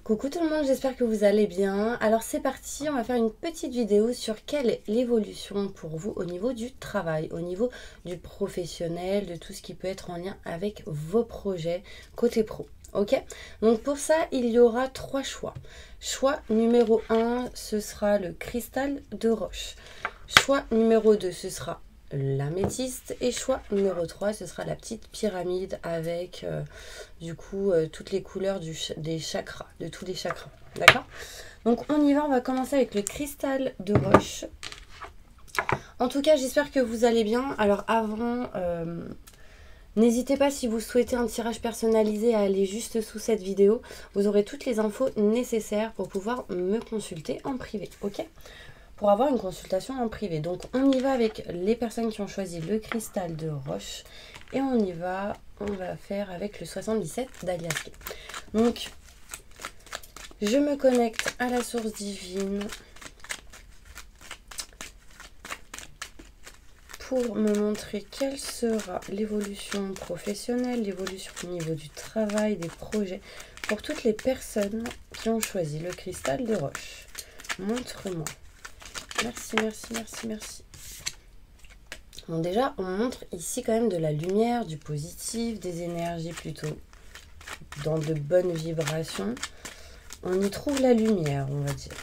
Coucou tout le monde, j'espère que vous allez bien. Alors c'est parti, on va faire une petite vidéo sur quelle est l'évolution pour vous au niveau du travail, au niveau du professionnel, de tout ce qui peut être en lien avec vos projets côté pro. Ok, donc pour ça, il y aura 3 choix. Choix numéro 1, ce sera le cristal de roche. Choix numéro 2, ce sera l'améthyste. Et choix numéro 3, ce sera la petite pyramide avec toutes les couleurs des chakras, de tous les chakras. D'accord? Donc on y va, on va commencer avec le cristal de roche. En tout cas, j'espère que vous allez bien. Alors avant, n'hésitez pas si vous souhaitez un tirage personnalisé à aller juste sous cette vidéo. Vous aurez toutes les infos nécessaires pour pouvoir me consulter en privé. Ok? Pour avoir une consultation en privé. Donc on y va avec les personnes qui ont choisi le cristal de roche. Et on y va, on va faire avec le 77 d'Aliasque. Donc je me connecte à la source divine pour me montrer quelle sera l'évolution professionnelle, l'évolution au niveau du travail, des projets, pour toutes les personnes qui ont choisi le cristal de roche. Montre-moi. Merci, merci, merci, merci. Bon, déjà, on montre ici quand même de la lumière, du positif, des énergies plutôt dans de bonnes vibrations. On y trouve la lumière, on va dire.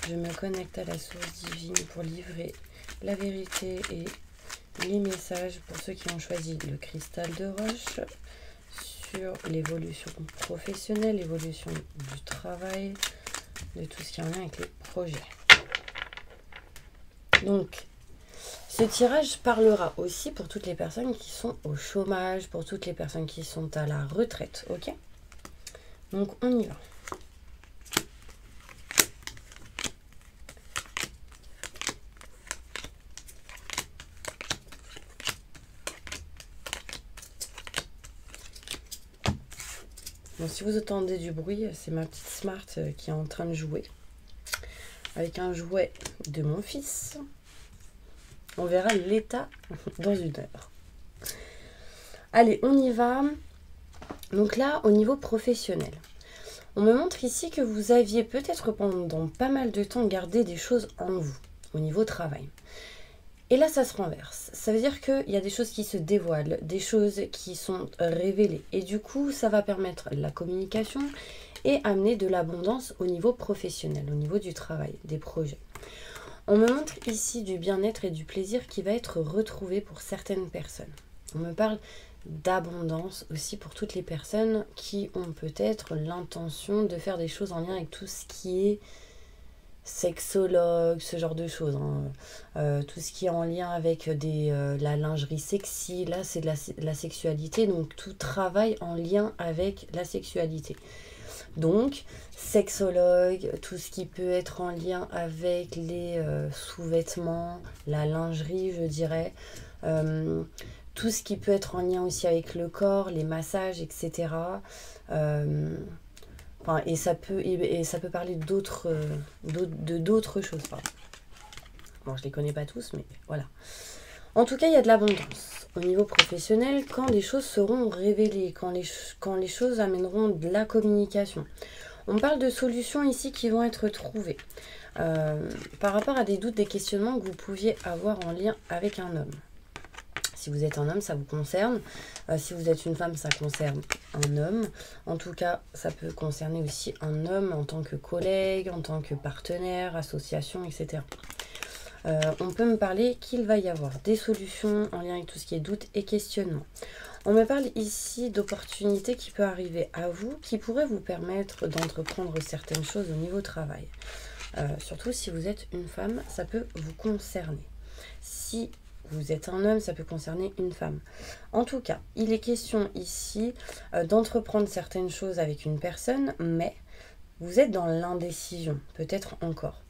Je me connecte à la source divine pour livrer la vérité et les messages pour ceux qui ont choisi le cristal de roche sur l'évolution professionnelle, l'évolution du travail, de tout ce qui est en lien avec les projets. Donc, ce tirage parlera aussi pour toutes les personnes qui sont au chômage, pour toutes les personnes qui sont à la retraite, ok? Donc, on y va. Bon, si vous entendez du bruit, c'est ma petite Smart qui est en train de jouer avec un jouet de mon fils. On verra l'état dans une heure. Allez, on y va. Donc là, au niveau professionnel, on me montre ici que vous aviez peut-être pendant pas mal de temps gardé des choses en vous, au niveau travail. Et là, ça se renverse. Ça veut dire qu'il y a des choses qui se dévoilent, des choses qui sont révélées. Et du coup, ça va permettre la communication et amener de l'abondance au niveau professionnel, au niveau du travail, des projets. On me montre ici du bien-être et du plaisir qui va être retrouvé pour certaines personnes. On me parle d'abondance aussi pour toutes les personnes qui ont peut-être l'intention de faire des choses en lien avec tout ce qui est sexologue, ce genre de choses. Tout ce qui est en lien avec la lingerie sexy, là c'est de la sexualité, donc tout travail en lien avec la sexualité. Donc, sexologue, tout ce qui peut être en lien avec les sous-vêtements, la lingerie, je dirais. Tout ce qui peut être en lien aussi avec le corps, les massages, etc. Et ça peut parler d'autres choses. Pardon. Bon, je ne les connais pas tous, mais voilà. En tout cas, il y a de l'abondance. Au niveau professionnel, quand les choses seront révélées, quand les choses amèneront de la communication. On parle de solutions ici qui vont être trouvées par rapport à des doutes, des questionnements que vous pouviez avoir en lien avec un homme. Si vous êtes un homme, ça vous concerne. Si vous êtes une femme, ça concerne un homme. En tout cas, ça peut concerner aussi un homme en tant que collègue, en tant que partenaire, association, etc. On peut me parler qu'il va y avoir des solutions en lien avec tout ce qui est doute et questionnement. On me parle ici d'opportunités qui peuvent arriver à vous, qui pourraient vous permettre d'entreprendre certaines choses au niveau travail. Surtout si vous êtes une femme, ça peut vous concerner. Si vous êtes un homme, ça peut concerner une femme. En tout cas, il est question ici d'entreprendre certaines choses avec une personne, mais vous êtes dans l'indécision, peut-être encore.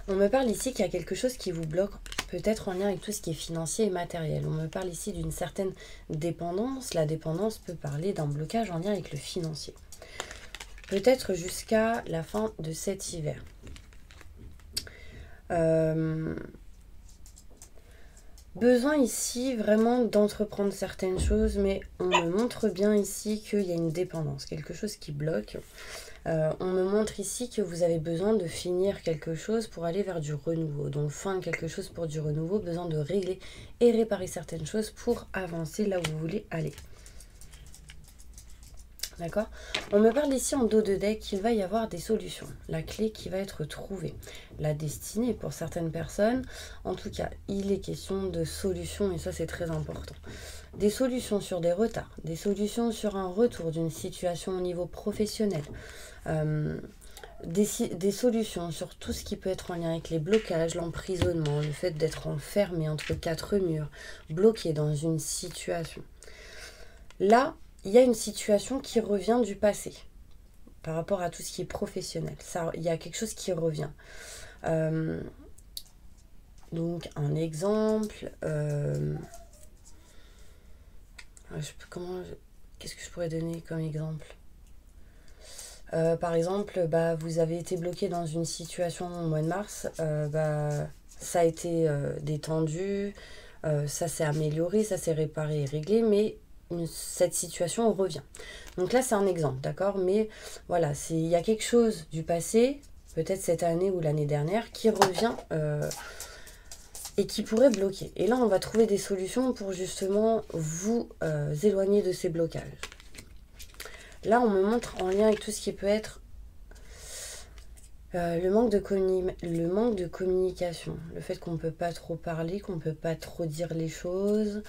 On me parle ici qu'il y a quelque chose qui vous bloque, peut-être en lien avec tout ce qui est financier et matériel. On me parle ici d'une certaine dépendance. La dépendance peut parler d'un blocage en lien avec le financier. Peut-être jusqu'à la fin de cet hiver. Besoin ici vraiment d'entreprendre certaines choses, mais on me montre bien ici qu'il y a une dépendance, quelque chose qui bloque. On me montre ici que vous avez besoin de finir quelque chose pour aller vers du renouveau. Donc fin de quelque chose pour du renouveau, besoin de régler et réparer certaines choses pour avancer là où vous voulez aller. D'accord? On me parle ici en dos de deck qu'il va y avoir des solutions. La clé qui va être trouvée. La destinée pour certaines personnes. En tout cas, il est question de solutions et ça c'est très important. Des solutions sur des retards. Des solutions sur un retour d'une situation au niveau professionnel. Des solutions sur tout ce qui peut être en lien avec les blocages, l'emprisonnement, le fait d'être enfermé entre quatre murs, bloqué dans une situation. Là, il y a une situation qui revient du passé par rapport à tout ce qui est professionnel. Ça, il y a quelque chose qui revient. Donc, un exemple. Qu'est-ce que je pourrais donner comme exemple? Par exemple, vous avez été bloqué dans une situation au mois de mars. Ça a été détendu. Ça s'est amélioré, ça s'est réparé et réglé, mais cette situation revient. Donc là, c'est un exemple, d'accord? Mais voilà, il y a quelque chose du passé, peut-être cette année ou l'année dernière, qui revient et qui pourrait bloquer. Et là, on va trouver des solutions pour justement vous éloigner de ces blocages. Là, on me montre en lien avec tout ce qui peut être le manque de communication, le fait qu'on ne peut pas trop parler, qu'on ne peut pas trop dire les choses.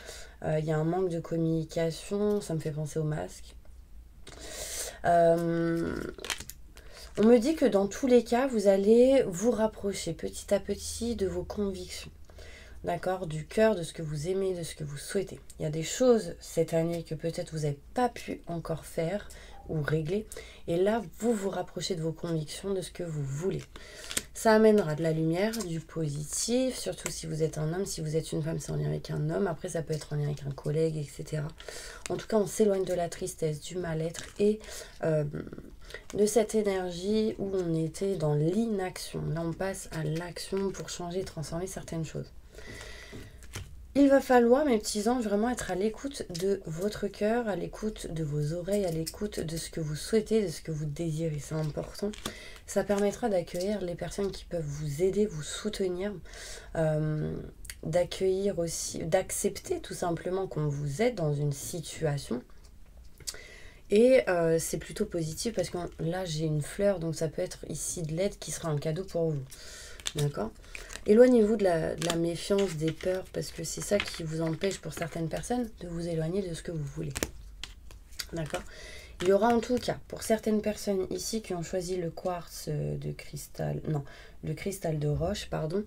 Il y a un manque de communication, ça me fait penser au masque. On me dit que dans tous les cas, vous allez vous rapprocher petit à petit de vos convictions. D'accord, du cœur, de ce que vous aimez, de ce que vous souhaitez. Il y a des choses cette année que peut-être vous n'avez pas pu encore faire ou régler. Et là, vous vous rapprochez de vos convictions, de ce que vous voulez. Ça amènera de la lumière, du positif, surtout si vous êtes un homme. Si vous êtes une femme, c'est en lien avec un homme. Après, ça peut être en lien avec un collègue, etc. En tout cas, on s'éloigne de la tristesse, du mal-être et de cette énergie où on était dans l'inaction. Là, on passe à l'action pour changer, transformer certaines choses. Il va falloir, mes petits anges, vraiment être à l'écoute de votre cœur, à l'écoute de vos oreilles, à l'écoute de ce que vous souhaitez, de ce que vous désirez. C'est important. Ça permettra d'accueillir les personnes qui peuvent vous aider, vous soutenir, d'accueillir aussi, d'accepter tout simplement qu'on vous aide dans une situation. Et c'est plutôt positif parce que là, j'ai une fleur, donc ça peut être ici de l'aide qui sera un cadeau pour vous. D'accord ? Éloignez-vous de la méfiance, des peurs, parce que c'est ça qui vous empêche pour certaines personnes de vous éloigner de ce que vous voulez. D'accord? Il y aura en tout cas, pour certaines personnes ici qui ont choisi le quartz de cristal, non, le cristal de roche, pardon,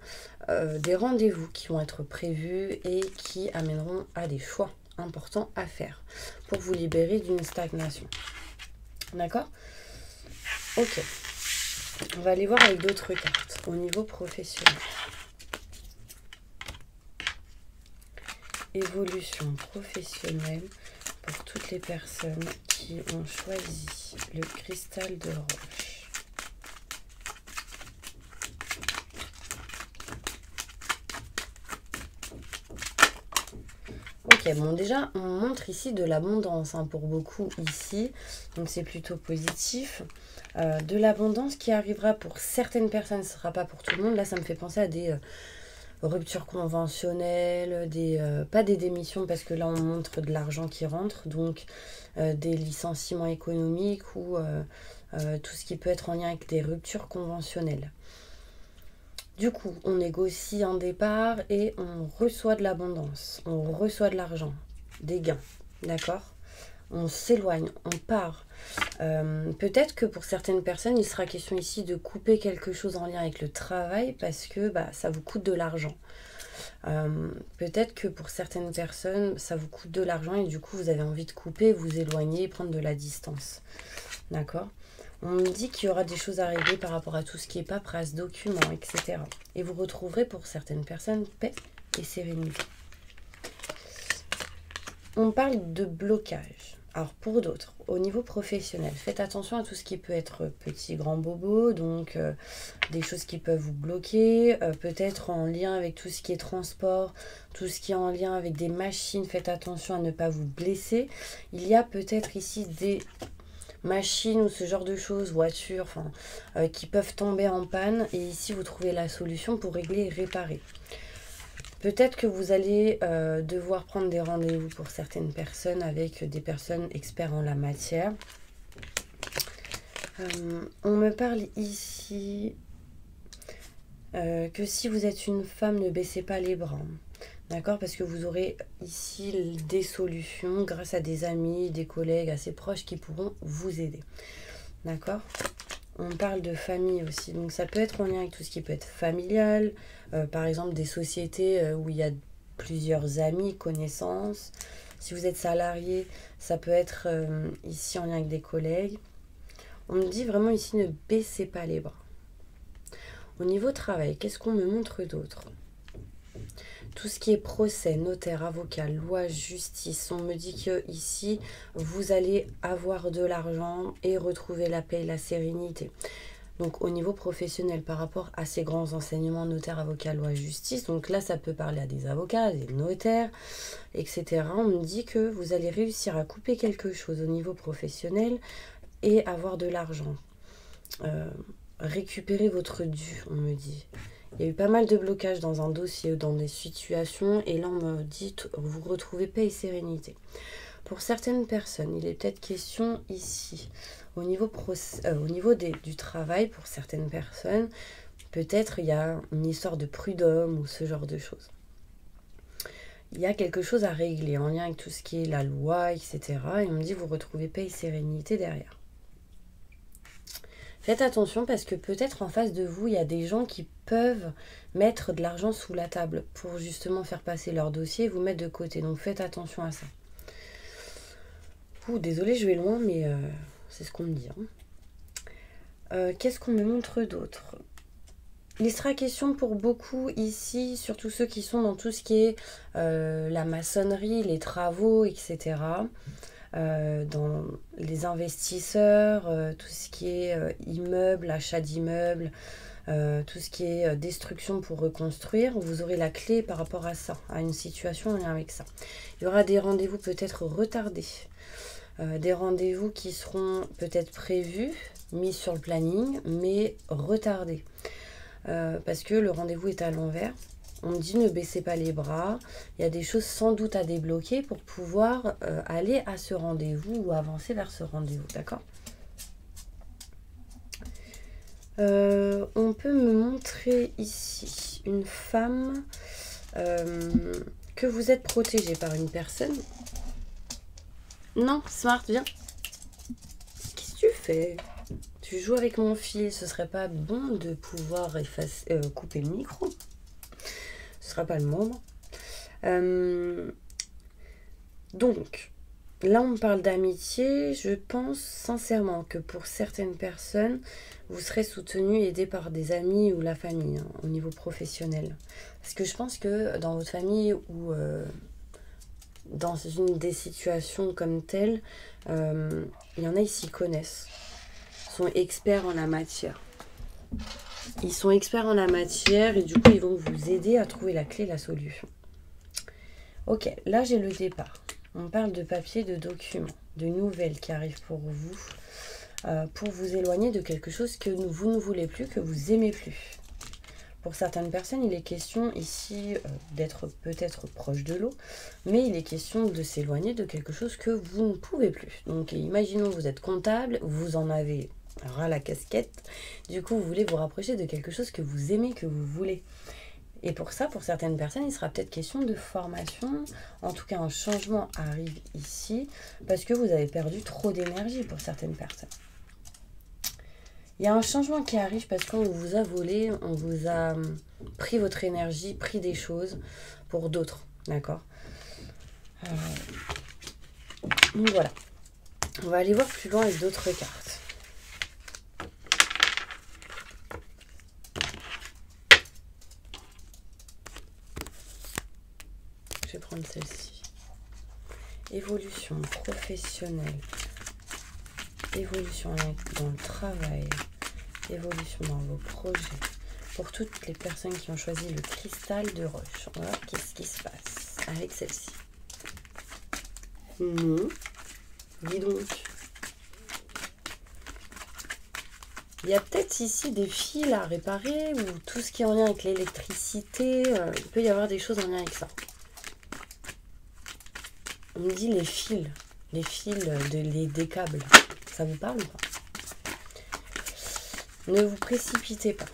des rendez-vous qui vont être prévus et qui amèneront à des choix importants à faire pour vous libérer d'une stagnation. D'accord? Ok. On va aller voir avec d'autres cartes au niveau professionnel. Évolution professionnelle pour toutes les personnes qui ont choisi le cristal de roche. Ok, bon déjà on montre ici de l'abondance pour beaucoup ici, donc c'est plutôt positif. De l'abondance qui arrivera pour certaines personnes, ce ne sera pas pour tout le monde. Là ça me fait penser à des ruptures conventionnelles, pas des démissions parce que là on montre de l'argent qui rentre, donc des licenciements économiques ou tout ce qui peut être en lien avec des ruptures conventionnelles. Du coup, on négocie un départ et on reçoit de l'abondance, on reçoit de l'argent, des gains, d'accord ? On s'éloigne, on part. Peut-être que pour certaines personnes, il sera question ici de couper quelque chose en lien avec le travail parce que ça vous coûte de l'argent. Peut-être que pour certaines personnes, ça vous coûte de l'argent et du coup, vous avez envie de couper, vous éloigner, prendre de la distance. D'accord ? On me dit qu'il y aura des choses à régler par rapport à tout ce qui est paperasse, documents, etc. Et vous retrouverez pour certaines personnes paix et sérénité. On parle de blocage. Alors pour d'autres, au niveau professionnel, faites attention à tout ce qui peut être petit, grand bobo, donc des choses qui peuvent vous bloquer, peut-être en lien avec tout ce qui est transport, tout ce qui est en lien avec des machines, faites attention à ne pas vous blesser. Il y a peut-être ici des machines ou ce genre de choses, voitures, qui peuvent tomber en panne et ici vous trouvez la solution pour régler et réparer. Peut-être que vous allez devoir prendre des rendez-vous pour certaines personnes avec des personnes experts en la matière. On me parle ici que si vous êtes une femme, ne baissez pas les bras. D'accord? Parce que vous aurez ici des solutions grâce à des amis, des collègues assez proches qui pourront vous aider. D'accord? On parle de famille aussi, donc ça peut être en lien avec tout ce qui peut être familial, par exemple des sociétés où il y a plusieurs amis, connaissances. Si vous êtes salarié, ça peut être ici en lien avec des collègues. On me dit vraiment ici ne baissez pas les bras. Au niveau travail, qu'est-ce qu'on me montre d'autre? Tout ce qui est procès, notaire, avocat, loi, justice, on me dit que ici vous allez avoir de l'argent et retrouver la paix et la sérénité. Donc au niveau professionnel par rapport à ces grands enseignements, notaire, avocat, loi, justice, donc là ça peut parler à des avocats, des notaires, etc. On me dit que vous allez réussir à couper quelque chose au niveau professionnel et avoir de l'argent. Récupérer votre dû, on me dit. Il y a eu pas mal de blocages dans un dossier, dans des situations, et là on me dit vous retrouvez paix et sérénité. Pour certaines personnes, il est peut-être question ici, au niveau du travail, pour certaines personnes, peut-être il y a une histoire de prud'homme ou ce genre de choses. Il y a quelque chose à régler en lien avec tout ce qui est la loi, etc. Et on me dit vous retrouvez paix et sérénité derrière. Faites attention parce que peut-être en face de vous, il y a des gens qui peuvent mettre de l'argent sous la table pour justement faire passer leur dossier et vous mettre de côté. Donc faites attention à ça. Désolée, je vais loin, mais c'est ce qu'on me dit. Qu'est-ce qu'on me montre d'autre? Il sera question pour beaucoup ici, surtout ceux qui sont dans tout ce qui est la maçonnerie, les travaux, etc. Dans les investisseurs, tout ce qui est immeuble, achat d'immeubles, tout ce qui est destruction pour reconstruire, vous aurez la clé par rapport à ça, à une situation en lien avec ça. Il y aura des rendez-vous peut-être retardés, des rendez-vous qui seront peut-être prévus, mis sur le planning, mais retardés, parce que le rendez-vous est à l'envers. On me dit ne baissez pas les bras. Il y a des choses sans doute à débloquer pour pouvoir aller à ce rendez-vous ou avancer vers ce rendez-vous. D'accord? On peut me montrer ici une femme que vous êtes protégée par une personne. Non, Smart, viens. Qu'est-ce que tu fais? Tu joues avec mon fil. Ce serait pas bon de pouvoir couper le micro? Ce sera pas le moment. Donc, là on parle d'amitié. Je pense sincèrement que pour certaines personnes, vous serez soutenu et aidé par des amis ou la famille, hein, au niveau professionnel. Parce que je pense que dans votre famille ou dans une des situations comme telle, il y en a ici qui connaissent, sont experts en la matière. Ils sont experts en la matière et du coup, ils vont vous aider à trouver la clé, la solution. Ok, là, j'ai le départ. On parle de papier, de documents, de nouvelles qui arrivent pour vous éloigner de quelque chose que vous ne voulez plus, que vous aimez plus. Pour certaines personnes, il est question ici d'être peut-être proche de l'eau, mais il est question de s'éloigner de quelque chose que vous ne pouvez plus. Donc, imaginons que vous êtes comptable, vous en avez ras la casquette, du coup vous voulez vous rapprocher de quelque chose que vous aimez, que vous voulez. Et pour ça, pour certaines personnes, il sera peut-être question de formation. En tout cas, un changement arrive ici parce que vous avez perdu trop d'énergie pour certaines personnes. Il y a un changement qui arrive parce qu'on vous a volé, on vous a pris votre énergie, pris des choses pour d'autres, d'accord? Donc voilà. On va aller voir plus loin avec d'autres cartes. Je vais prendre celle-ci. Et évolution professionnelle, évolution dans le travail, évolution dans vos projets. Pour toutes les personnes qui ont choisi le cristal de roche, on va voir qu'est-ce qui se passe avec celle-ci. Non, dis donc. Il y a peut-être ici des fils à réparer ou tout ce qui est en lien avec l'électricité. Il peut y avoir des choses en lien avec ça. On me dit les fils des câbles. Ça vous parle ou pas? Ne vous précipitez pas.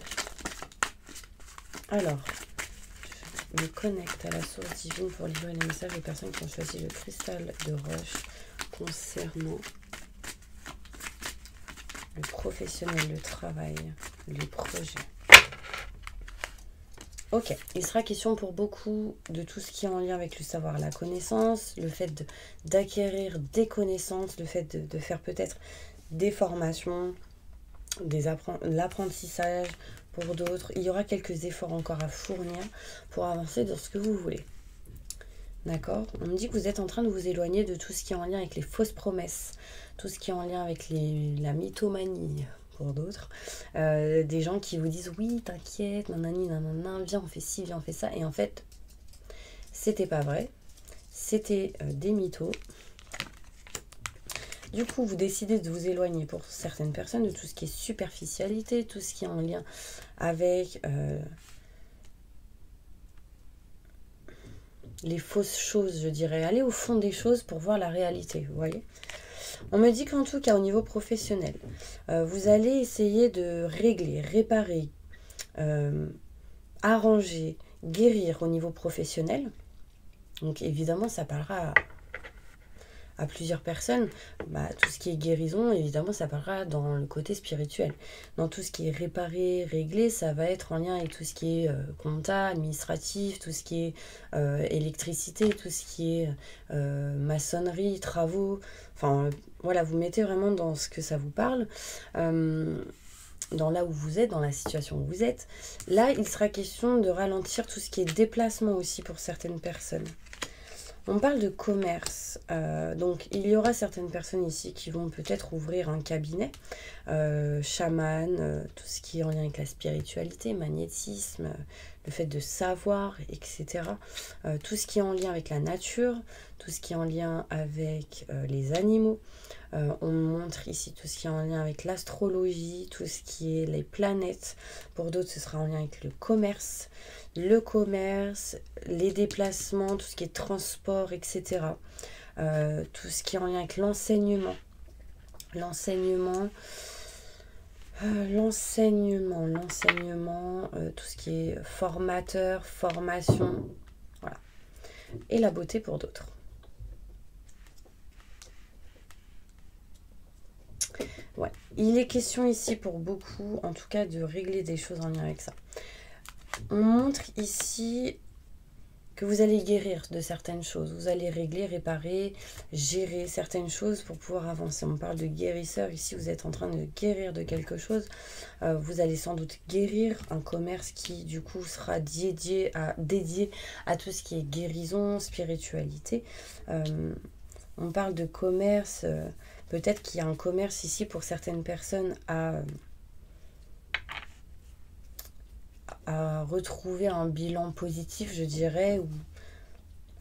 Alors, je me connecte à la source divine pour livrer les messages aux personnes qui ont choisi le cristal de roche concernant le professionnel, le travail, les projets. Ok, il sera question pour beaucoup de tout ce qui est en lien avec le savoir, la connaissance, le fait d'acquérir des connaissances, le fait de faire peut-être des formations, l'apprentissage pour d'autres. Il y aura quelques efforts encore à fournir pour avancer dans ce que vous voulez. D'accord? On me dit que vous êtes en train de vous éloigner de tout ce qui est en lien avec les fausses promesses, tout ce qui est en lien avec la mythomanie pour d'autres. Des gens qui vous disent oui, t'inquiète, nanani, nanana, viens, on fait ci, viens, on fait ça. Et en fait, c'était pas vrai. C'était des mythos. Du coup, vous décidez de vous éloigner pour certaines personnes de tout ce qui est superficialité, tout ce qui est en lien avec les fausses choses, je dirais. Aller au fond des choses pour voir la réalité, vous voyez. On me dit qu'en tout cas, au niveau professionnel, vous allez essayer de régler, réparer, arranger, guérir au niveau professionnel. Donc évidemment, ça parlera à plusieurs personnes. Tout ce qui est guérison, évidemment, ça parlera dans le côté spirituel. Dans tout ce qui est réparé, réglé, ça va être en lien avec tout ce qui est compta, administratif, tout ce qui est électricité, tout ce qui est maçonnerie, travaux. Enfin, voilà, vous mettez vraiment dans ce que ça vous parle. Dans là où vous êtes, dans la situation où vous êtes. Là, il sera question de ralentir tout ce qui est déplacement aussi pour certaines personnes. On parle de commerce, donc il y aura certaines personnes ici qui vont peut-être ouvrir un cabinet, chaman, tout ce qui est en lien avec la spiritualité, magnétisme, le fait de savoir, etc. Tout ce qui est en lien avec la nature, tout ce qui est en lien avec les animaux. On montre ici tout ce qui est en lien avec l'astrologie, tout ce qui est les planètes. Pour d'autres, ce sera en lien avec le commerce, les déplacements, tout ce qui est transport, etc. Tout ce qui est en lien avec l'enseignement. L'enseignement, tout ce qui est formateur, formation, voilà. Et la beauté pour d'autres. Ouais. Il est question ici pour beaucoup, en tout cas, de régler des choses en lien avec ça. On montre ici que vous allez guérir de certaines choses. Vous allez régler, réparer, gérer certaines choses pour pouvoir avancer. On parle de guérisseur. Ici, vous êtes en train de guérir de quelque chose. Vous allez sans doute guérir un commerce qui, du coup, sera dédié à tout ce qui est guérison, spiritualité. On parle de commerce. Peut-être qu'il y a un commerce ici pour certaines personnes à retrouver un bilan positif, je dirais, ou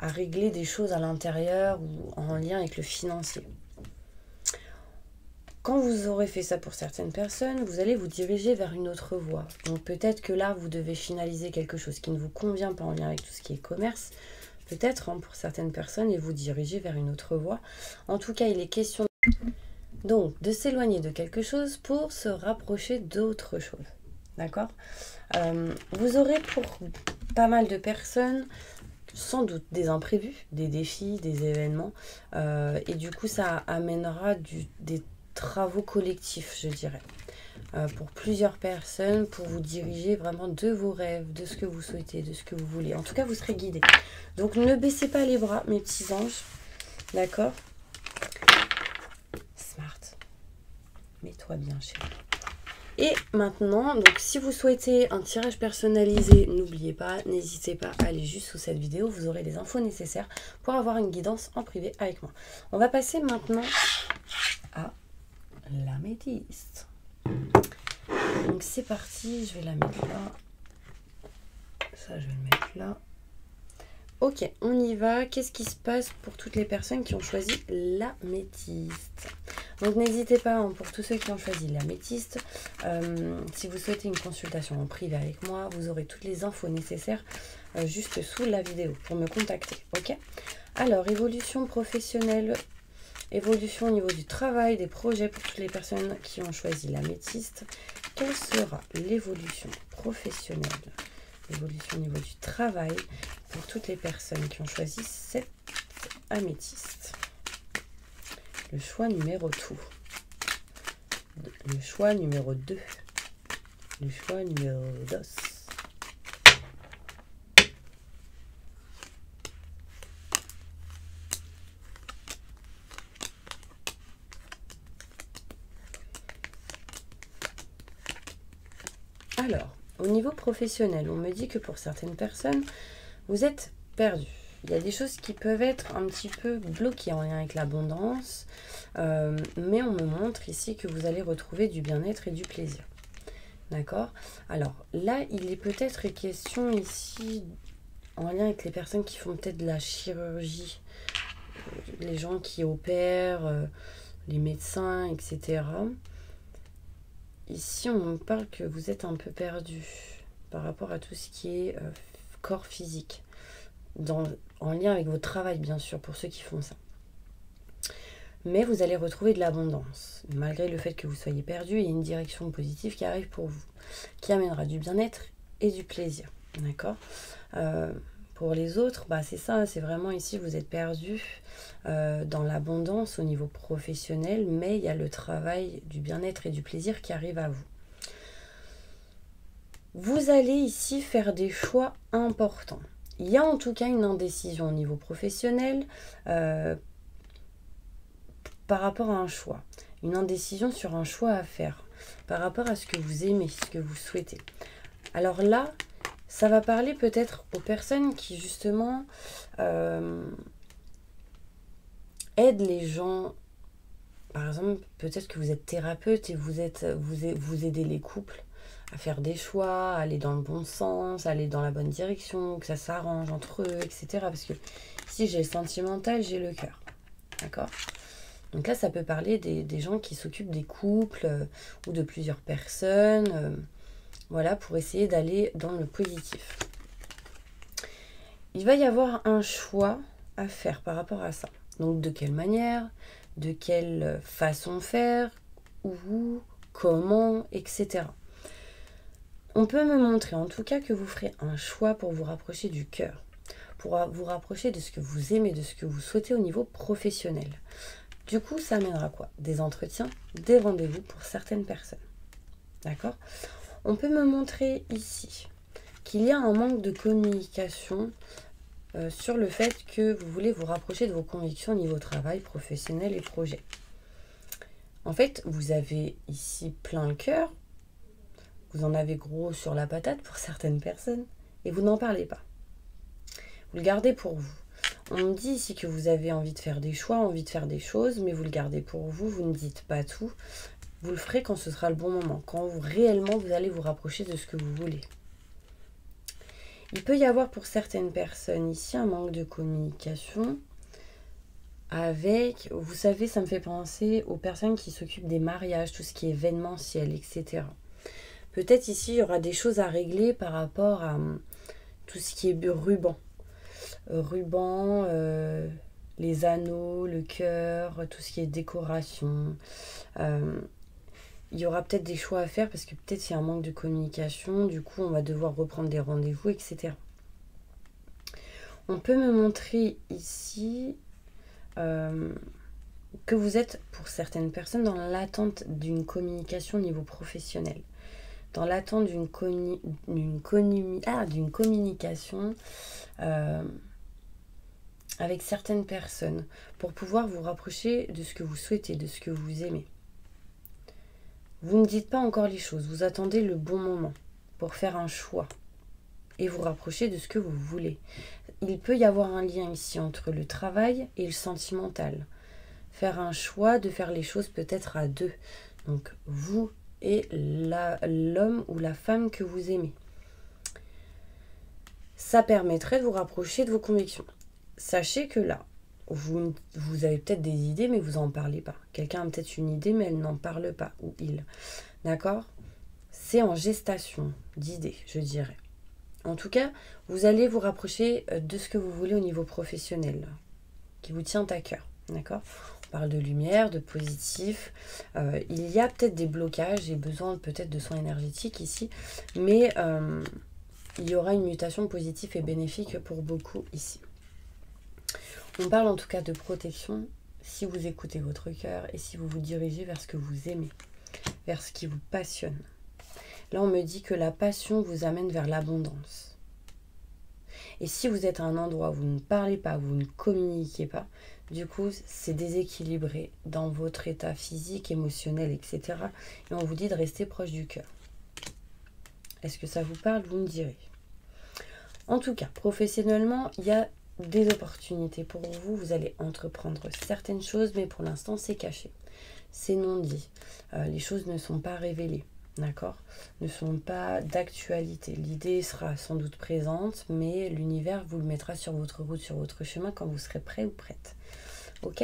à régler des choses à l'intérieur ou en lien avec le financier. Quand vous aurez fait ça pour certaines personnes, vous allez vous diriger vers une autre voie. Donc peut-être que là, vous devez finaliser quelque chose qui ne vous convient pas en lien avec tout ce qui est commerce. Peut-être pour certaines personnes et vous diriger vers une autre voie. En tout cas, il est question donc de s'éloigner de quelque chose pour se rapprocher d'autre chose. D'accord? Vous aurez pour pas mal de personnes sans doute des imprévus, des défis, des événements. Et du coup, ça amènera des travaux collectifs, je dirais. Pour plusieurs personnes, pour vous diriger vraiment de vos rêves, de ce que vous souhaitez, de ce que vous voulez. En tout cas, vous serez guidés. Donc, ne baissez pas les bras, mes petits anges. D'accord? Smart. Mets-toi bien, chérie. Et maintenant, donc si vous souhaitez un tirage personnalisé, n'oubliez pas, n'hésitez pas à aller juste sous cette vidéo, vous aurez les infos nécessaires pour avoir une guidance en privé avec moi. On va passer maintenant à l'améthyste. Donc c'est parti, je vais la mettre là. Ça, je vais le mettre là. Ok, on y va. Qu'est-ce qui se passe pour toutes les personnes qui ont choisi l'améthyste? Donc n'hésitez pas, hein, pour tous ceux qui ont choisi l'améthyste, si vous souhaitez une consultation en privé avec moi, vous aurez toutes les infos nécessaires juste sous la vidéo pour me contacter. Ok? Alors, évolution professionnelle, évolution au niveau du travail, des projets pour toutes les personnes qui ont choisi l'améthyste. Quelle sera l'évolution professionnelle? L'évolution au niveau du travail pour toutes les personnes qui ont choisi cette améthyste. Le choix numéro 2. Le choix numéro 2. Le choix numéro 2. Alors, au niveau professionnel, on me dit que pour certaines personnes, vous êtes perdu. Il y a des choses qui peuvent être un petit peu bloquées en lien avec l'abondance, mais on me montre ici que vous allez retrouver du bien-être et du plaisir. D'accord? Alors là, il est peut-être question ici, en lien avec les personnes qui font peut-être de la chirurgie, les gens qui opèrent, les médecins, etc. Ici, on me parle que vous êtes un peu perdu par rapport à tout ce qui est corps physique. En lien avec votre travail, bien sûr, pour ceux qui font ça. Mais vous allez retrouver de l'abondance. Malgré le fait que vous soyez perdu, il y a une direction positive qui arrive pour vous, qui amènera du bien-être et du plaisir. D'accord? Pour les autres, bah c'est ça, c'est vraiment ici, vous êtes perdu dans l'abondance au niveau professionnel, mais il y a le travail du bien-être et du plaisir qui arrive à vous. Vous allez ici faire des choix importants. Il y a en tout cas une indécision au niveau professionnel par rapport à un choix. Une indécision sur un choix à faire par rapport à ce que vous aimez, ce que vous souhaitez. Alors là, ça va parler peut-être aux personnes qui justement aident les gens. Par exemple, peut-être que vous êtes thérapeute et vous aidez les couples à faire des choix, à aller dans le bon sens, à aller dans la bonne direction, que ça s'arrange entre eux, etc. Parce que si j'ai le sentimental, j'ai le cœur. D'accord? Donc là, ça peut parler des gens qui s'occupent des couples ou de plusieurs personnes, voilà, pour essayer d'aller dans le positif. Il va y avoir un choix à faire par rapport à ça. Donc de quelle manière, de quelle façon faire, où, comment, etc. On peut me montrer en tout cas que vous ferez un choix pour vous rapprocher du cœur, pour vous rapprocher de ce que vous aimez, de ce que vous souhaitez au niveau professionnel. Du coup, ça amènera quoi? Des entretiens, des rendez-vous pour certaines personnes. D'accord? On peut me montrer ici qu'il y a un manque de communication sur le fait que vous voulez vous rapprocher de vos convictions au niveau travail, professionnel et projet. En fait, vous avez ici plein le cœur, vous en avez gros sur la patate pour certaines personnes, et vous n'en parlez pas. Vous le gardez pour vous. On me dit ici que vous avez envie de faire des choix, envie de faire des choses, mais vous le gardez pour vous, vous ne dites pas tout. Vous le ferez quand ce sera le bon moment, quand réellement vous allez vous rapprocher de ce que vous voulez. Il peut y avoir pour certaines personnes ici un manque de communication avec, vous savez, ça me fait penser aux personnes qui s'occupent des mariages, tout ce qui est événementiel, etc. Peut-être ici, il y aura des choses à régler par rapport à tout ce qui est ruban. Les anneaux, le cœur, tout ce qui est décoration. Il y aura peut-être des choix à faire parce que peut-être il y a un manque de communication. Du coup, on va devoir reprendre des rendez-vous, etc. On peut me montrer ici que vous êtes, pour certaines personnes, dans l'attente d'une communication au niveau professionnel. Dans l'attente d'une communication avec certaines personnes pour pouvoir vous rapprocher de ce que vous souhaitez, de ce que vous aimez. Vous ne dites pas encore les choses, vous attendez le bon moment pour faire un choix et vous rapprocher de ce que vous voulez. Il peut y avoir un lien ici entre le travail et le sentimental. Faire un choix de faire les choses peut-être à deux. Donc vous et l'homme ou la femme que vous aimez. Ça permettrait de vous rapprocher de vos convictions. Sachez que là, vous avez peut-être des idées, mais vous n'en parlez pas. Quelqu'un a peut-être une idée, mais elle n'en parle pas, ou il. D'accord? C'est en gestation d'idées, je dirais. En tout cas, vous allez vous rapprocher de ce que vous voulez au niveau professionnel, qui vous tient à cœur. D'accord? On parle de lumière, de positif. Il y a peut-être des blocages et besoin peut-être de soins énergétiques ici, mais il y aura une mutation positive et bénéfique pour beaucoup ici. On parle en tout cas de protection si vous écoutez votre cœur et si vous vous dirigez vers ce que vous aimez, vers ce qui vous passionne. Là, on me dit que la passion vous amène vers l'abondance. Et si vous êtes à un endroit où vous ne parlez pas, vous ne communiquez pas, du coup, c'est déséquilibré dans votre état physique, émotionnel, etc. Et on vous dit de rester proche du cœur. Est-ce que ça vous parle? Vous me direz. En tout cas, professionnellement, il y a des opportunités pour vous. Vous allez entreprendre certaines choses, mais pour l'instant, c'est caché. C'est non dit. Les choses ne sont pas révélées. D'accord? Ne sont pas d'actualité. L'idée sera sans doute présente, mais l'univers vous le mettra sur votre route, sur votre chemin quand vous serez prêt ou prête. Ok?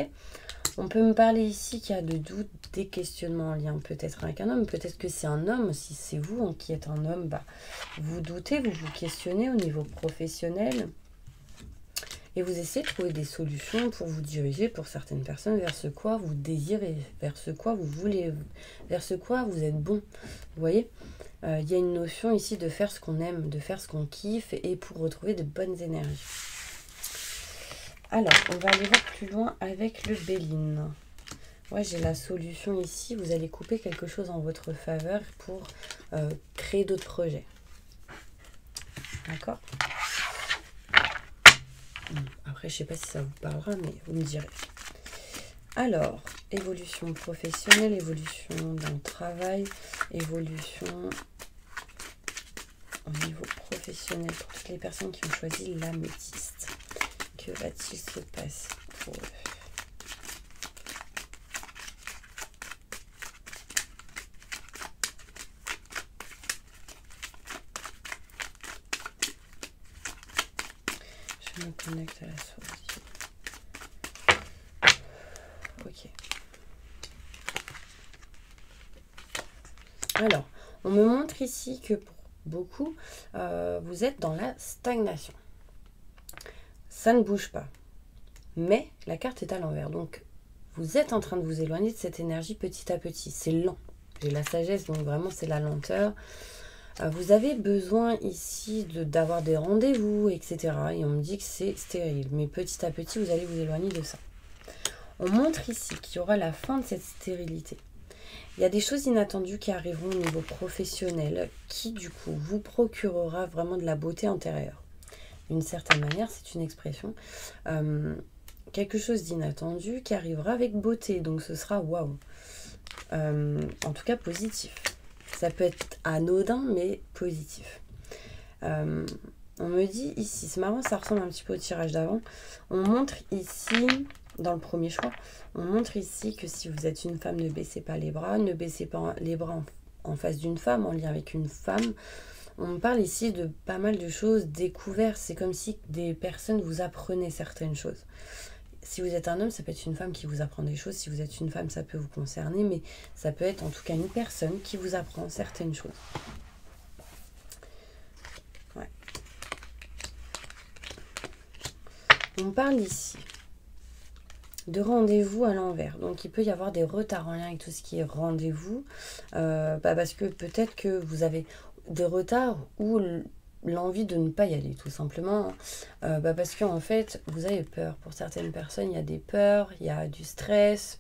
On peut me parler ici qu'il y a de doutes, des questionnements en lien peut-être avec un homme. Peut-être que c'est un homme. Si c'est vous qui êtes un homme, bah, vous doutez, vous vous questionnez au niveau professionnel. Et vous essayez de trouver des solutions pour vous diriger, pour certaines personnes, vers ce quoi vous désirez, vers ce quoi vous voulez, vers ce quoi vous êtes bon. Vous voyez, il y a une notion ici de faire ce qu'on aime, de faire ce qu'on kiffe et pour retrouver de bonnes énergies. Alors, on va aller voir plus loin avec le Béline. Ouais, j'ai la solution ici. Vous allez couper quelque chose en votre faveur pour créer d'autres projets. D'accord ? Après, je ne sais pas si ça vous parlera, mais vous me direz. Alors, évolution professionnelle, évolution dans le travail, évolution au niveau professionnel pour toutes les personnes qui ont choisi l'améthyste. Que va-t-il se passer pour eux? Je me connecte à la source. Ok. Alors, on me montre ici que pour beaucoup, vous êtes dans la stagnation. Ça ne bouge pas. Mais la carte est à l'envers. Donc, vous êtes en train de vous éloigner de cette énergie petit à petit. C'est lent. J'ai la sagesse, donc vraiment, c'est la lenteur. Vous avez besoin ici d'avoir des rendez-vous, etc. Et on me dit que c'est stérile. Mais petit à petit, vous allez vous éloigner de ça. On montre ici qu'il y aura la fin de cette stérilité. Il y a des choses inattendues qui arriveront au niveau professionnel qui, du coup, vous procurera vraiment de la beauté intérieure. D'une certaine manière, c'est une expression. Quelque chose d'inattendu qui arrivera avec beauté. Donc, ce sera waouh. En tout cas, positif. Ça peut être anodin, mais positif. On me dit ici, c'est marrant, ça ressemble un petit peu au tirage d'avant. On montre ici, dans le premier choix, on montre ici que si vous êtes une femme, ne baissez pas les bras. Ne baissez pas les bras en face d'une femme, en lien avec une femme. On me parle ici de pas mal de choses découvertes. C'est comme si des personnes vous apprenaient certaines choses. Si vous êtes un homme, ça peut être une femme qui vous apprend des choses. Si vous êtes une femme, ça peut vous concerner. Mais ça peut être en tout cas une personne qui vous apprend certaines choses. Ouais. On parle ici de rendez-vous à l'envers. Donc, il peut y avoir des retards en lien avec tout ce qui est rendez-vous. Parce que peut-être que vous avez des retards ou l'envie de ne pas y aller, tout simplement. Parce qu'en fait, vous avez peur. Pour certaines personnes, il y a des peurs, il y a du stress.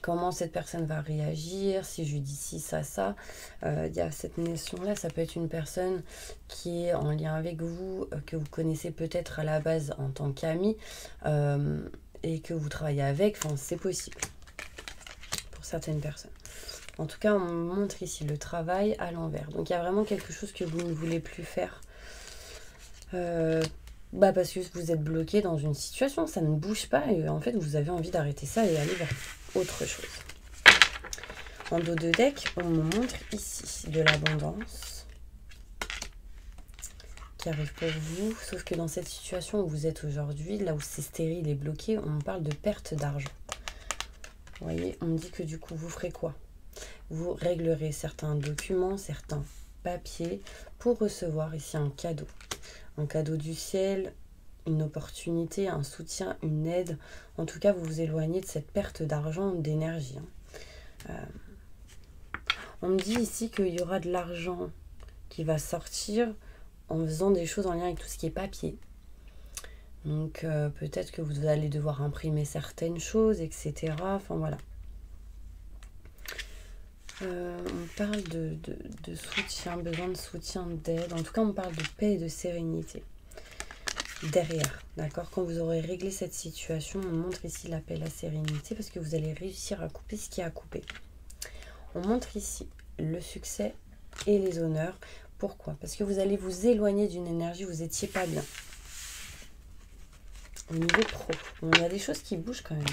Comment cette personne va réagir, si je lui dis ci, ça. Il y a cette notion-là, ça peut être une personne qui est en lien avec vous, que vous connaissez peut-être à la base en tant qu'ami, et que vous travaillez avec, enfin, c'est possible. Pour certaines personnes. En tout cas, on me montre ici le travail à l'envers. Donc il y a vraiment quelque chose que vous ne voulez plus faire. Parce que vous êtes bloqué dans une situation, ça ne bouge pas et en fait vous avez envie d'arrêter ça et aller vers autre chose. En dos de deck, on me montre ici de l'abondance qui arrive pour vous, sauf que dans cette situation où vous êtes aujourd'hui, là où c'est stérile et bloqué, on me parle de perte d'argent. Vous voyez, on me dit que du coup vous ferez quoi? Vous réglerez certains documents, certains papiers pour recevoir ici un cadeau. Un cadeau du ciel, une opportunité, un soutien, une aide. En tout cas, vous vous éloignez de cette perte d'argent, d'énergie. On me dit ici qu'il y aura de l'argent qui va sortir en faisant des choses en lien avec tout ce qui est papier. Donc, peut-être que vous allez devoir imprimer certaines choses, etc. Enfin, voilà. On parle de soutien, besoin de soutien, d'aide. En tout cas, on parle de paix et de sérénité. Derrière, d'accord? Quand vous aurez réglé cette situation, on montre ici la paix, la sérénité, parce que vous allez réussir à couper ce qui est à couper. On montre ici le succès et les honneurs. Pourquoi? Parce que vous allez vous éloigner d'une énergie où vous n'étiez pas bien. Au niveau pro, il y a des choses qui bougent quand même.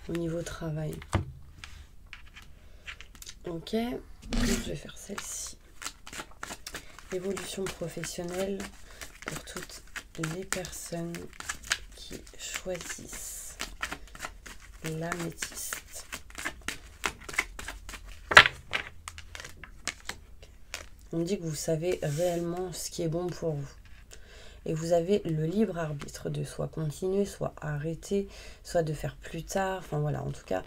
Au niveau travail. Ok, je vais faire celle-ci. Évolution professionnelle pour toutes les personnes qui choisissent l'améthyste. On dit que vous savez réellement ce qui est bon pour vous. Et vous avez le libre arbitre de soit continuer, soit arrêter, soit de faire plus tard. Enfin voilà, en tout cas,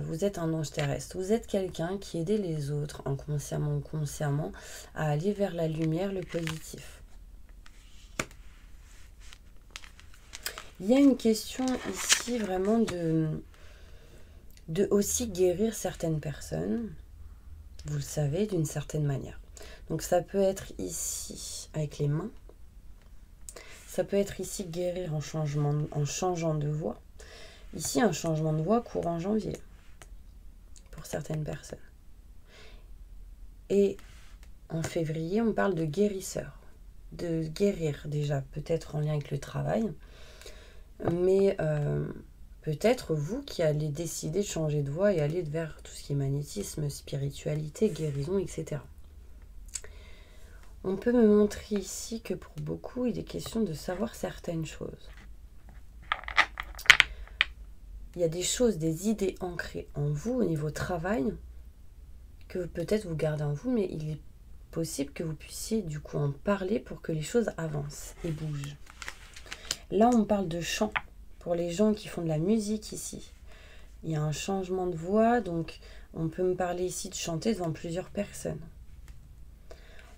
vous êtes un ange terrestre. Vous êtes quelqu'un qui aide les autres, inconsciemment ou consciemment, à aller vers la lumière, le positif. Il y a une question ici vraiment de aussi guérir certaines personnes. Vous le savez, d'une certaine manière. Donc ça peut être ici avec les mains. Ça peut être ici guérir en changeant de voix. Ici, un changement de voix courant janvier pour certaines personnes. Et en février, on parle de guérisseur. De guérir déjà, peut-être en lien avec le travail. Mais peut-être vous qui allez décider de changer de voie et aller vers tout ce qui est magnétisme, spiritualité, guérison, etc. On peut me montrer ici que pour beaucoup, il est question de savoir certaines choses. Il y a des choses, des idées ancrées en vous au niveau travail que peut-être vous gardez en vous, mais il est possible que vous puissiez du coup en parler pour que les choses avancent et bougent. Là, on parle de chant pour les gens qui font de la musique ici. Il y a un changement de voix, donc on peut me parler ici de chanter devant plusieurs personnes.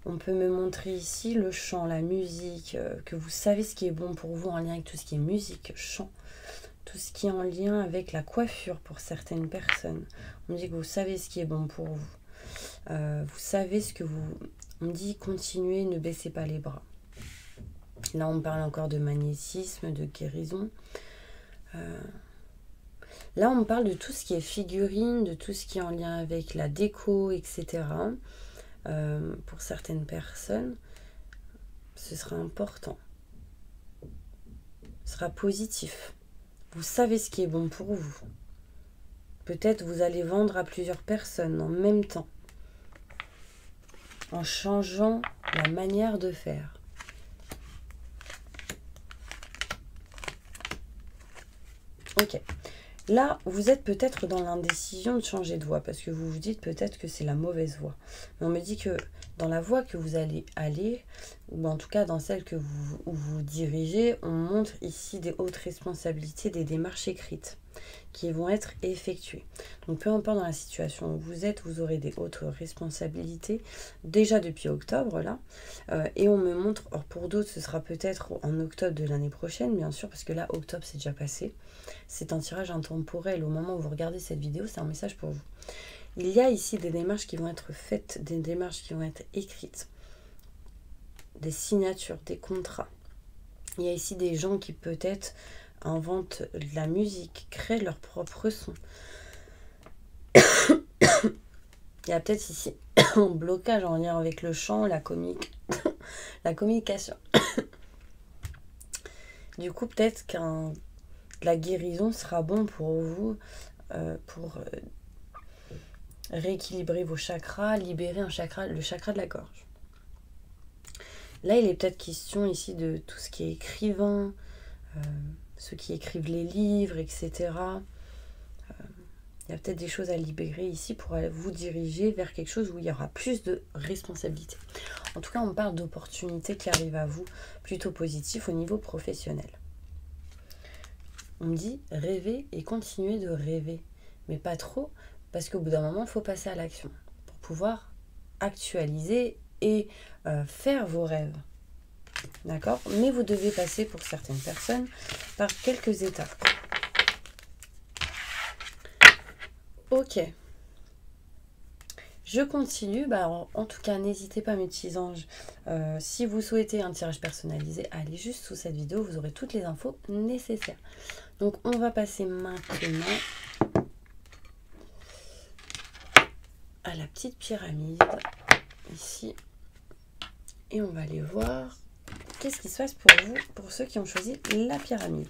On peut me montrer ici le chant, la musique, que vous savez ce qui est bon pour vous en lien avec tout ce qui est musique, chant, tout ce qui est en lien avec la coiffure pour certaines personnes. On me dit que vous savez ce qui est bon pour vous. Vous savez ce que vous... On me dit continuez, ne baissez pas les bras. Là, on parle encore de magnétisme, de guérison. Là, on me parle de tout ce qui est figurine, de tout ce qui est en lien avec la déco, etc. Pour certaines personnes, ce sera important. Ce sera positif. Vous savez ce qui est bon pour vous. Peut-être vous allez vendre à plusieurs personnes en même temps, en changeant la manière de faire. Ok. Là, vous êtes peut-être dans l'indécision de changer de voie, parce que vous vous dites peut-être que c'est la mauvaise voie. Mais on me dit que dans la voie que vous allez aller, ou en tout cas dans celle que vous dirigez, on montre ici des hautes responsabilités, des démarches écrites qui vont être effectuées. Donc peu importe dans la situation où vous êtes, vous aurez des hautes responsabilités, déjà depuis octobre là, et on me montre, or pour d'autres ce sera peut-être en octobre de l'année prochaine, bien sûr, parce que là octobre c'est déjà passé, c'est un tirage intemporel, au moment où vous regardez cette vidéo, c'est un message pour vous. Il y a ici des démarches qui vont être faites, des démarches qui vont être écrites, des signatures, des contrats. Il y a ici des gens qui peut-être inventent de la musique, créent leur propre son. Il y a peut-être ici un blocage en lien avec le chant, la communication. Du coup, peut-être que la guérison sera bon pour vous, pour rééquilibrer vos chakras, libérer un chakra, le chakra de la gorge. Là, il est peut-être question ici de tout ce qui est écrivain, ceux qui écrivent les livres, etc. Il y a peut-être des choses à libérer ici pour vous diriger vers quelque chose où il y aura plus de responsabilité. En tout cas, on parle d'opportunités qui arrivent à vous, plutôt positifs au niveau professionnel. On me dit rêver et continuer de rêver, mais pas trop, parce qu'au bout d'un moment, il faut passer à l'action pour pouvoir actualiser et faire vos rêves. D'accord? Mais vous devez passer pour certaines personnes par quelques étapes. Ok. Je continue. Alors, en tout cas, n'hésitez pas, mes petits anges. Si vous souhaitez un tirage personnalisé, allez juste sous cette vidéo. Vous aurez toutes les infos nécessaires. Donc, on va passer maintenant à la petite pyramide. Ici. Et on va aller voir qu'est-ce qui se passe pour vous, pour ceux qui ont choisi la pyramide.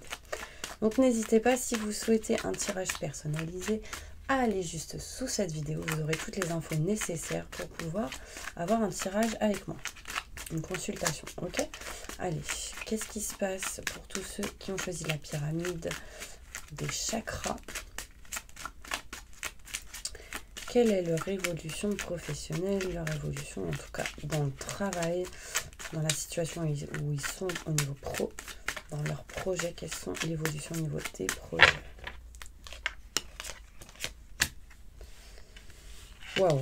Donc, n'hésitez pas, si vous souhaitez un tirage personnalisé, à aller juste sous cette vidéo. Vous aurez toutes les infos nécessaires pour pouvoir avoir un tirage avec moi. Une consultation, ok? Allez, qu'est-ce qui se passe pour tous ceux qui ont choisi la pyramide des chakras? Quelle est leur évolution professionnelle, leur évolution en tout cas dans le travail, dans la situation où ils sont au niveau pro, dans leurs projets, quelles sont l'évolution au niveau des projets? Waouh!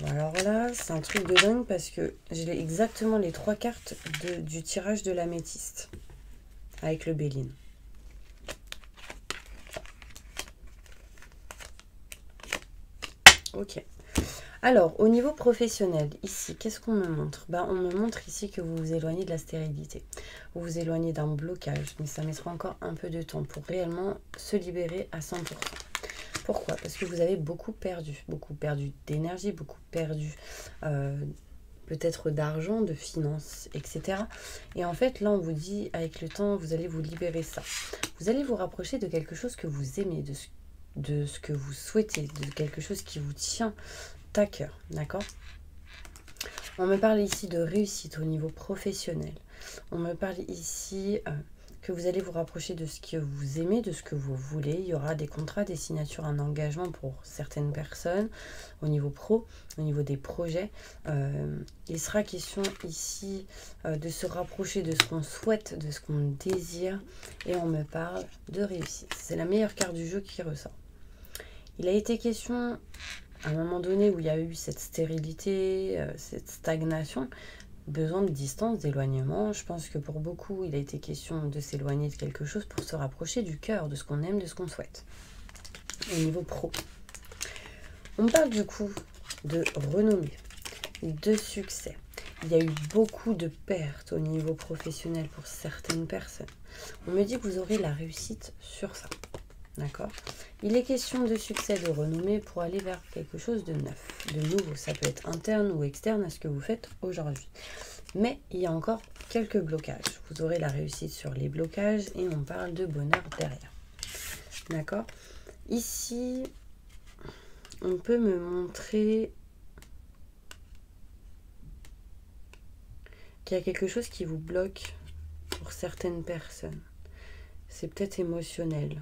Alors là, c'est un truc de dingue parce que j'ai exactement les 3 cartes du tirage de l'améthyste avec le Béline. Ok. Alors, au niveau professionnel, ici, qu'est-ce qu'on me montre? On me montre ici que vous vous éloignez de la stérilité. Vous vous éloignez d'un blocage, mais ça mettra encore un peu de temps pour réellement se libérer à 100%. Pourquoi? Parce que vous avez beaucoup perdu d'énergie, beaucoup perdu peut-être d'argent, de finances, etc. Et en fait, là, on vous dit, avec le temps, vous allez vous libérer ça. Vous allez vous rapprocher de quelque chose que vous aimez, de ce que vous souhaitez, de quelque chose qui vous tient à cœur, d'accord? On me parle ici de réussite au niveau professionnel. On me parle ici que vous allez vous rapprocher de ce que vous aimez, de ce que vous voulez. Il y aura des contrats, des signatures, un engagement pour certaines personnes au niveau pro, au niveau des projets. Il sera question ici de se rapprocher de ce qu'on souhaite, de ce qu'on désire. Et on me parle de réussite. C'est la meilleure carte du jeu qui ressort. Il a été question, à un moment donné où il y a eu cette stérilité, cette stagnation, besoin de distance, d'éloignement. Je pense que pour beaucoup, il a été question de s'éloigner de quelque chose pour se rapprocher du cœur, de ce qu'on aime, de ce qu'on souhaite. Au niveau pro. On parle du coup de renommée, de succès. Il y a eu beaucoup de pertes au niveau professionnel pour certaines personnes. On me dit que vous aurez la réussite sur ça. D'accord? Il est question de succès, de renommée pour aller vers quelque chose de neuf, de nouveau. Ça peut être interne ou externe à ce que vous faites aujourd'hui. Mais il y a encore quelques blocages. Vous aurez la réussite sur les blocages et on parle de bonheur derrière. D'accord? Ici, on peut me montrer qu'il y a quelque chose qui vous bloque pour certaines personnes. C'est peut-être émotionnel.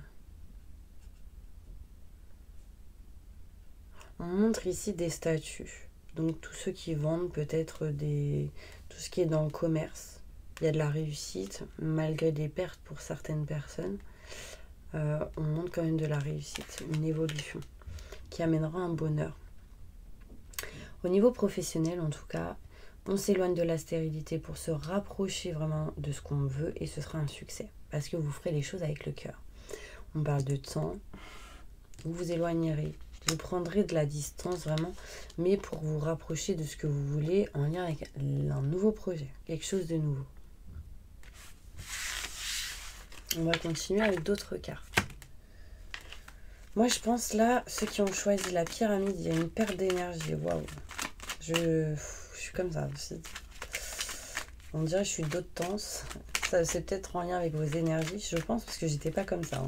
On montre ici des statuts. Donc tous ceux qui vendent peut-être tout ce qui est dans le commerce. Il y a de la réussite, malgré des pertes pour certaines personnes. On montre quand même de la réussite, une évolution qui amènera un bonheur. Au niveau professionnel, en tout cas, on s'éloigne de la stérilité pour se rapprocher vraiment de ce qu'on veut et ce sera un succès. Parce que vous ferez les choses avec le cœur. On parle de temps, vous vous éloignerez. Vous prendrez de la distance vraiment, mais pour vous rapprocher de ce que vous voulez en lien avec un nouveau projet, quelque chose de nouveau. On va continuer avec d'autres cartes. Moi, je pense là, ceux qui ont choisi la pyramide, il y a une perte d'énergie. Waouh. Je suis comme ça aussi. On dirait que je suis d'autres temps. C'est peut-être en lien avec vos énergies, je pense, parce que j'étais pas comme ça. Hein.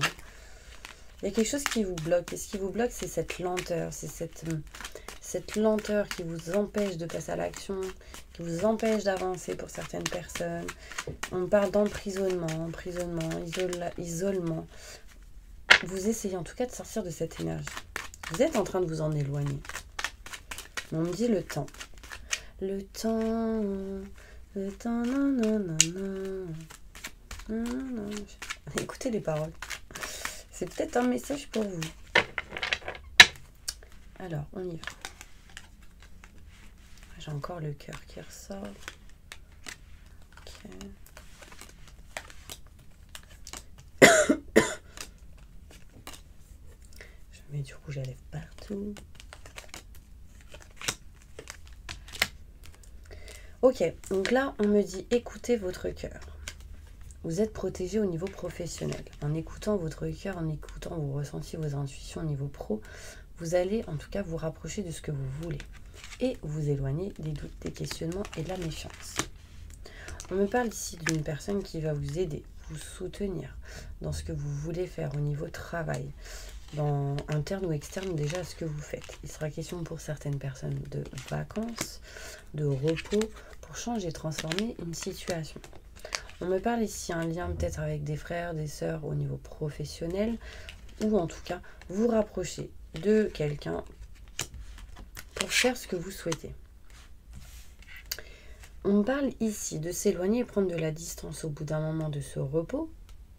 Il y a quelque chose qui vous bloque. Et ce qui vous bloque, c'est cette lenteur. C'est cette lenteur qui vous empêche de passer à l'action, qui vous empêche d'avancer pour certaines personnes. On parle d'emprisonnement, isolement. Vous essayez en tout cas de sortir de cette énergie. Vous êtes en train de vous en éloigner. On me dit le temps. Le temps, non, non, non, non. Non, non. Écoutez les paroles. C'est peut-être un message pour vous. Alors, on y va. J'ai encore le cœur qui ressort. Ok. Je mets du rouge à lèvres partout. Ok, donc là, on me dit écoutez votre cœur. Vous êtes protégé au niveau professionnel. En écoutant votre cœur, en écoutant vos ressentis, vos intuitions au niveau pro, vous allez en tout cas vous rapprocher de ce que vous voulez. Et vous éloigner des doutes, des questionnements et de la méfiance. On me parle ici d'une personne qui va vous aider, vous soutenir dans ce que vous voulez faire au niveau travail, dans interne ou externe déjà à ce que vous faites. Il sera question pour certaines personnes de vacances, de repos, pour changer, transformer une situation. On me parle ici un lien peut-être avec des frères, des sœurs au niveau professionnel, ou en tout cas vous rapprocher de quelqu'un pour faire ce que vous souhaitez. On me parle ici de s'éloigner et prendre de la distance au bout d'un moment de ce repos.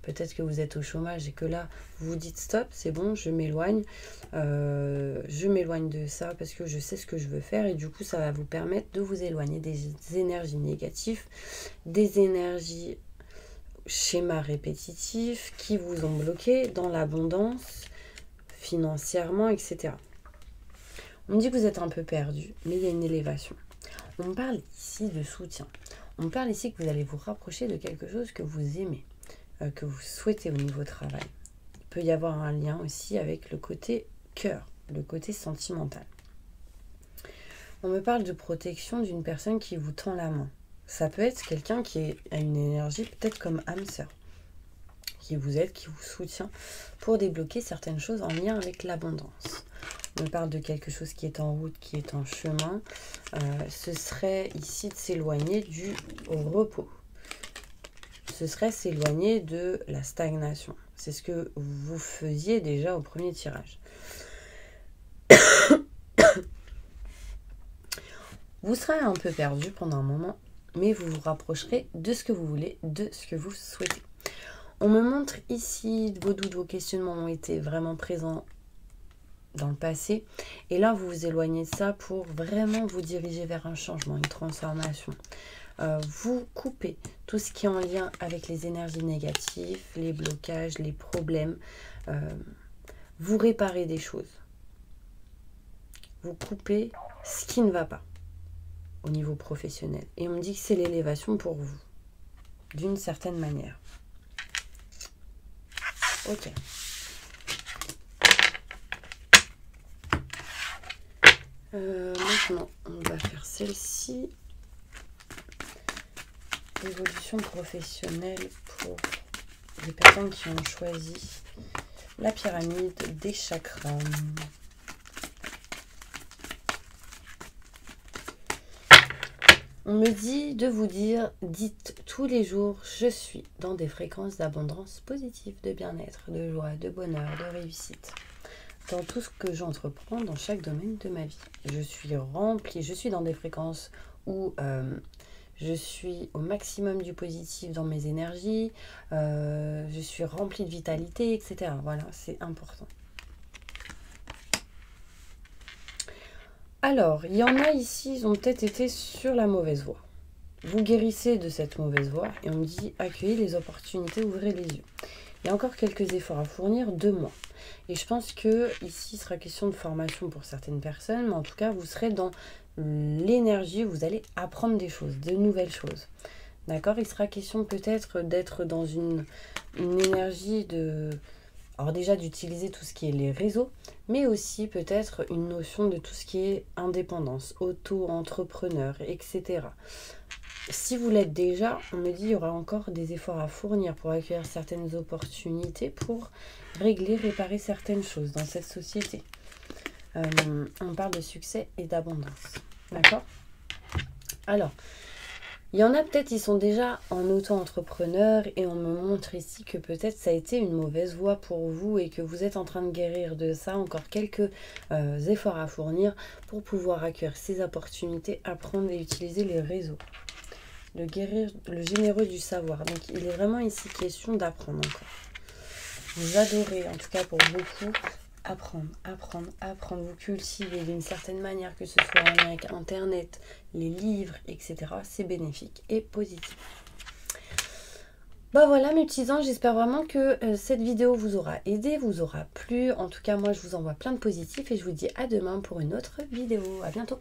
Peut-être que vous êtes au chômage et que là, vous vous dites stop, c'est bon, je m'éloigne de ça parce que je sais ce que je veux faire et du coup, ça va vous permettre de vous éloigner des énergies négatives, des énergies schémas répétitifs qui vous ont bloqué dans l'abondance, financièrement, etc. On me dit que vous êtes un peu perdu, mais il y a une élévation. On me parle ici de soutien. On me parle ici que vous allez vous rapprocher de quelque chose que vous aimez, que vous souhaitez au niveau travail. Il peut y avoir un lien aussi avec le côté cœur, le côté sentimental. On me parle de protection d'une personne qui vous tend la main. Ça peut être quelqu'un qui a une énergie peut-être comme âme sœur, qui vous aide, qui vous soutient pour débloquer certaines choses en lien avec l'abondance. On me parle de quelque chose qui est en route, qui est en chemin. Ce serait ici de s'éloigner du repos. Ce serait s'éloigner de la stagnation. C'est ce que vous faisiez déjà au premier tirage. Vous serez un peu perdu pendant un moment, mais vous vous rapprocherez de ce que vous voulez, de ce que vous souhaitez. On me montre ici, vos doutes, vos questionnements ont été vraiment présents dans le passé. Et là, vous vous éloignez de ça pour vraiment vous diriger vers un changement, une transformation. Vous coupez tout ce qui est en lien avec les énergies négatives, les blocages, les problèmes. Vous réparez des choses. Vous coupez ce qui ne va pas au niveau professionnel. Et on me dit que c'est l'élévation pour vous, d'une certaine manière. Ok. Maintenant, on va faire celle-ci. Évolution professionnelle pour les personnes qui ont choisi la pyramide des chakras. On me dit de vous dire, dites tous les jours, je suis dans des fréquences d'abondance positive, de bien-être, de joie, de bonheur, de réussite. Dans tout ce que j'entreprends, dans chaque domaine de ma vie. Je suis remplie, je suis dans des fréquences où je suis au maximum du positif dans mes énergies, je suis remplie de vitalité, etc. Voilà, c'est important. Alors, il y en a ici, ils ont peut-être été sur la mauvaise voie. Vous guérissez de cette mauvaise voie et on me dit accueillez les opportunités, ouvrez les yeux. Il y a encore quelques efforts à fournir, 2 mois. Et je pense que ici, il sera question de formation pour certaines personnes, mais en tout cas, vous serez dans l'énergie, vous allez apprendre des choses, de nouvelles choses. D'accord? Il sera question peut-être d'être dans une énergie de Alors déjà d'utiliser tout ce qui est les réseaux, mais aussi peut-être une notion de tout ce qui est indépendance, auto-entrepreneur, etc. Si vous l'êtes déjà, on me dit qu'il y aura encore des efforts à fournir pour accueillir certaines opportunités, pour régler, réparer certaines choses dans cette société. On parle de succès et d'abondance. D'accord? Alors, il y en a peut-être, ils sont déjà en auto-entrepreneur et on me montre ici que peut-être ça a été une mauvaise voie pour vous et que vous êtes en train de guérir de ça. Encore quelques efforts à fournir pour pouvoir accueillir ces opportunités, apprendre et utiliser les réseaux. Le guérir, le généreux du savoir. Donc il est vraiment ici question d'apprendre encore. Vous adorez, en tout cas pour beaucoup, apprendre, vous cultiver d'une certaine manière, que ce soit en lien avec Internet, les livres, etc. C'est bénéfique et positif. Bah voilà mes petits anges, j'espère vraiment que cette vidéo vous aura aidé, vous aura plu. En tout cas, moi je vous envoie plein de positifs et je vous dis à demain pour une autre vidéo. À bientôt.